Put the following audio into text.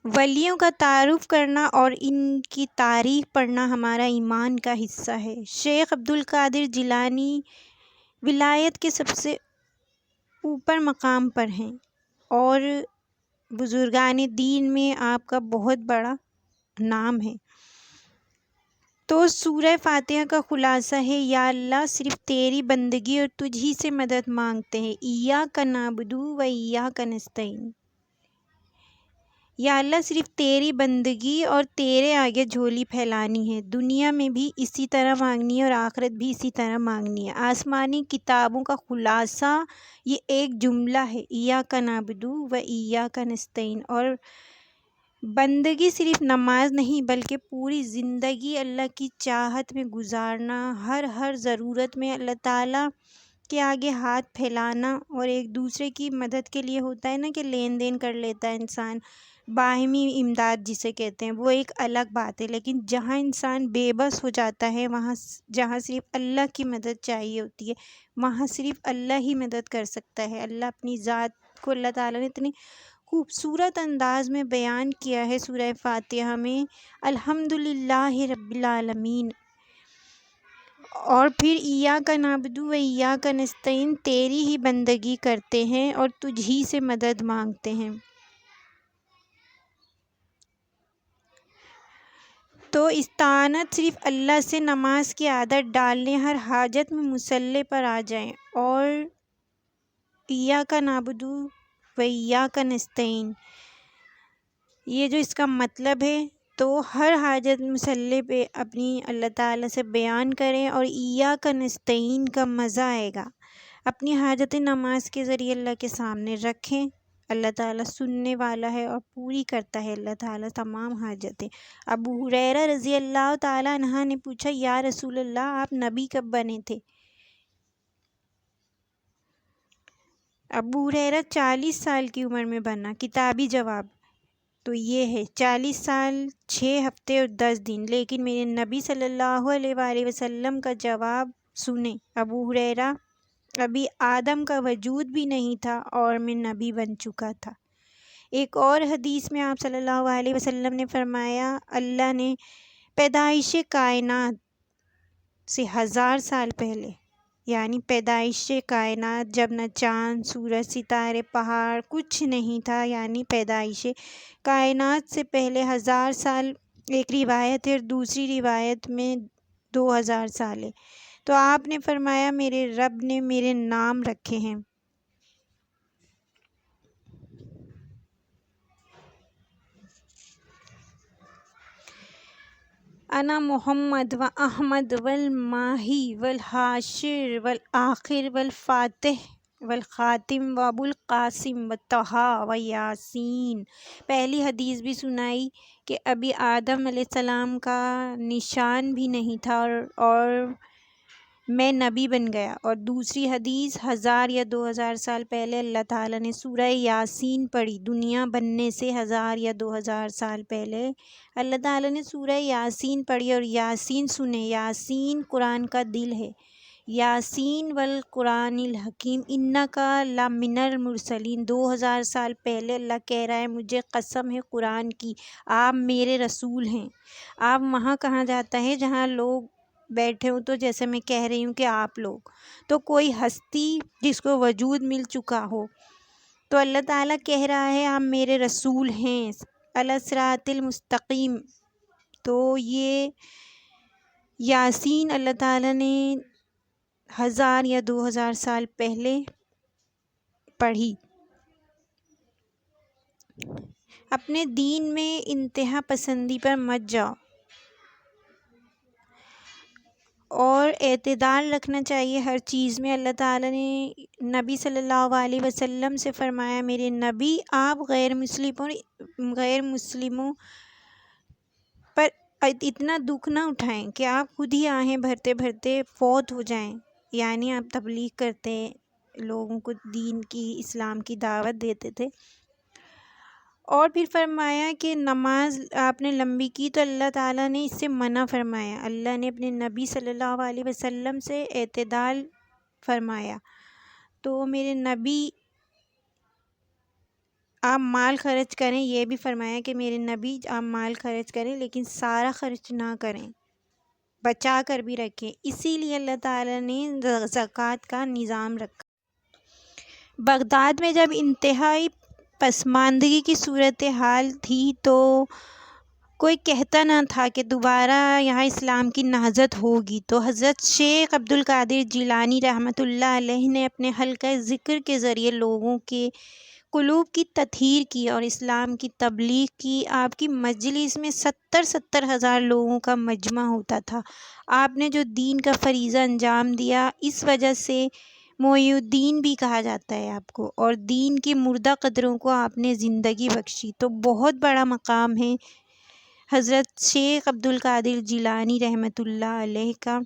ولیوں کا تعارف کرنا اور ان کی تاریخ پڑھنا ہمارا ایمان کا حصہ ہے۔ شیخ عبد القادر جیلانی ولایت کے سب سے اوپر مقام پر ہیں اور بزرگان دین میں آپ کا بہت بڑا نام ہے۔ تو سورہ فاتحہ کا خلاصہ ہے: یا اللہ، صرف تیری بندگی اور تجھ ہی سے مدد مانگتے ہیں۔ ایاک نعبد و ایاک نستعین۔ یا اللہ، صرف تیری بندگی اور تیرے آگے جھولی پھیلانی ہے۔ دنیا میں بھی اسی طرح مانگنی ہے اور آخرت بھی اسی طرح مانگنی ہے۔ آسمانی کتابوں کا خلاصہ یہ ایک جملہ ہے: ایاک نعبد و ایاک نستعین۔ اور بندگی صرف نماز نہیں بلکہ پوری زندگی اللہ کی چاہت میں گزارنا، ہر ضرورت میں اللہ تعالیٰ کے آگے ہاتھ پھیلانا، اور ایک دوسرے کی مدد کے لیے ہوتا ہے نا کہ لین دین کر لیتا ہے انسان، باہمی امداد جسے کہتے ہیں، وہ ایک الگ بات ہے۔ لیکن جہاں انسان بے بس ہو جاتا ہے، جہاں صرف اللہ کی مدد چاہیے ہوتی ہے، وہاں صرف اللہ ہی مدد کر سکتا ہے۔ اللہ اپنی ذات کو اللہ تعالیٰ نے اتنی خوبصورت انداز میں بیان کیا ہے سورہ فاتحہ میں: الحمدللہ رب العالمین۔ اور پھر ایاک نعبد و ایاک نستعین، تیری ہی بندگی کرتے ہیں اور تجھ ہی سے مدد مانگتے ہیں۔ تو استعانت صرف اللہ سے نماز کی عادت ڈال لیں، ہر حاجت میں مصلی پر آ جائیں، اور ایاک نعبد و ایاک نستعین، یہ جو اس کا مطلب ہے، تو ہر حاجت مصلی پہ اپنی اللہ تعالیٰ سے بیان کریں، اور ایاک نستعین کا مزہ آئے گا۔ اپنی حاجت نماز کے ذریعے اللہ کے سامنے رکھیں۔ اللہ تعالیٰ سننے والا ہے اور پوری کرتا ہے اللہ تعالیٰ تمام حاجتیں۔ ابو ہریرہ رضی اللہ تعالیٰ عنہ نے پوچھا: یا رسول اللہ، آپ نبی کب بنے تھے؟ ابو ہریرہ 40 سال کی عمر میں بنا۔ کتابی جواب تو یہ ہے: 40 سال 6 ہفتے اور 10 دن۔ لیکن میرے نبی صلی اللہ علیہ وآلہ وسلم کا جواب سنیں: ابو ہریرہ، ابھی آدم کا وجود بھی نہیں تھا اور میں نبی بن چکا تھا۔ ایک اور حدیث میں آپ صلی اللہ علیہ وسلم نے فرمایا: اللہ نے پیدائش کائنات سے 1000 سال پہلے، یعنی پیدائش کائنات جب نہ چاند، سورج، ستارے، پہاڑ کچھ نہیں تھا، یعنی پیدائش کائنات سے پہلے 1000 سال، ایک روایت ہے اور دوسری روایت میں 2000 سال ہے۔ تو آپ نے فرمایا: میرے رب نے میرے نام رکھے ہیں۔ انا محمد و احمد والماہی والحاشر والآخر والفاتح والخاتم و ابو القاسم و طٰہٰ و یاسین۔ پہلی حدیث بھی سنائی کہ ابھی آدم علیہ السلام کا نشان بھی نہیں تھا اور میں نبی بن گیا۔ اور دوسری حدیث 1000 یا 2000 سال پہلے اللہ تعالیٰ نے سورہ یاسین پڑھی۔ دنیا بننے سے 1000 یا 2000 سال پہلے اللہ تعالیٰ نے سورہ یاسین پڑھی، اور یاسین سنیں، یاسین قرآن کا دل ہے۔ یاسین والقرآن الحکیم انک لمن المرسلین۔ 2000 سال پہلے اللہ کہہ رہا ہے: مجھے قسم ہے قرآن کی، آپ میرے رسول ہیں۔ آپ وہاں کہا جاتا ہے جہاں لوگ بیٹھے ہوں، تو جیسے میں کہہ رہی ہوں کہ آپ لوگ، تو کوئی ہستی جس کو وجود مل چکا ہو، تو اللہ تعالیٰ کہہ رہا ہے آپ میرے رسول ہیں، علی الصراط المستقیم۔ تو یہ یاسین اللہ تعالیٰ نے 1000 یا 2000 سال پہلے پڑھی۔ اپنے دین میں انتہا پسندی پر مت جاؤ اور اعتدال رکھنا چاہیے ہر چیز میں۔ اللہ تعالیٰ نے نبی صلی اللہ علیہ وسلم سے فرمایا: میرے نبی، آپ غیر مسلموں پر اتنا دکھ نہ اٹھائیں کہ آپ خود ہی آہیں بھرتے بھرتے فوت ہو جائیں، یعنی آپ تبلیغ کرتے لوگوں کو دین کی، اسلام کی دعوت دیتے تھے۔ اور پھر فرمایا کہ نماز آپ نے لمبی کی تو اللہ تعالیٰ نے اس سے منع فرمایا۔ اللہ نے اپنے نبی صلی اللہ علیہ وسلم سے اعتدال فرمایا۔ تو میرے نبی آپ مال خرچ کریں، یہ بھی فرمایا کہ میرے نبی آپ مال خرچ کریں لیکن سارا خرچ نہ کریں، بچا کر بھی رکھیں۔ اسی لیے اللہ تعالیٰ نے زکوٰۃ کا نظام رکھا۔ بغداد میں جب انتہائی پسماندگی کی صورتحال تھی تو کوئی کہتا نہ تھا کہ دوبارہ یہاں اسلام کی نہضت ہوگی، تو حضرت شیخ عبد القادر جیلانی رحمۃ اللہ علیہ نے اپنے حلقہ ذکر کے ذریعے لوگوں کے قلوب کی تطہیر کی اور اسلام کی تبلیغ کی۔ آپ کی مجلس میں 70,000 لوگوں کا مجمع ہوتا تھا۔ آپ نے جو دین کا فریضہ انجام دیا، اس وجہ سے محی الدین بھی کہا جاتا ہے آپ کو، اور دین کی مردہ قدروں کو آپ نے زندگی بخشی۔ تو بہت بڑا مقام ہے حضرت شیخ عبد القادر جیلانی رحمۃ اللہ علیہ کا۔